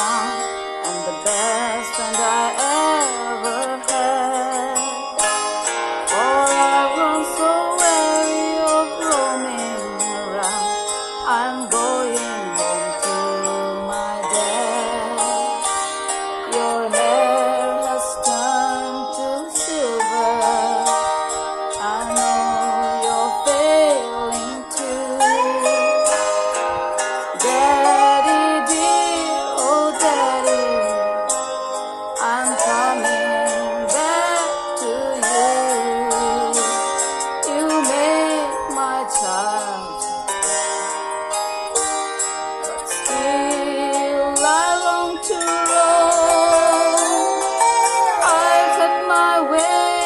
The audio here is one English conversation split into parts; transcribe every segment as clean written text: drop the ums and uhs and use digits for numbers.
around, and the best friend I ever had. For I've grown so weary of roaming around, I'm going home to my dad. Your hair has turned to silver, I know you're failing too. Daddy dear, oh daddy, I'm coming back to you. You make my child, but still I long to roam. I've had my way,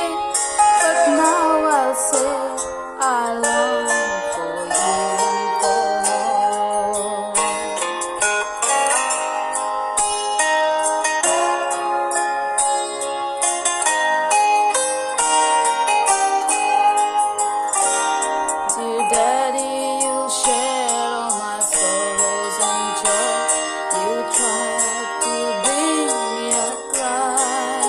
but now I'll say I long for you for home. Dear daddy, you share all my sorrows and joy. You tried to bring me a cry.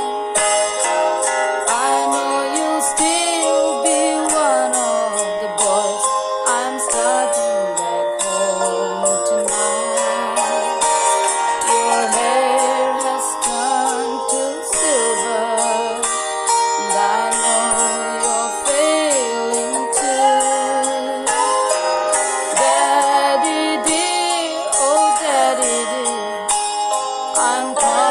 I know you'll still be one of the boys. I'm starting back home tonight. Your hair has turned to silver, and I know you're failing too. Daddy dear, oh daddy dear, I'm coming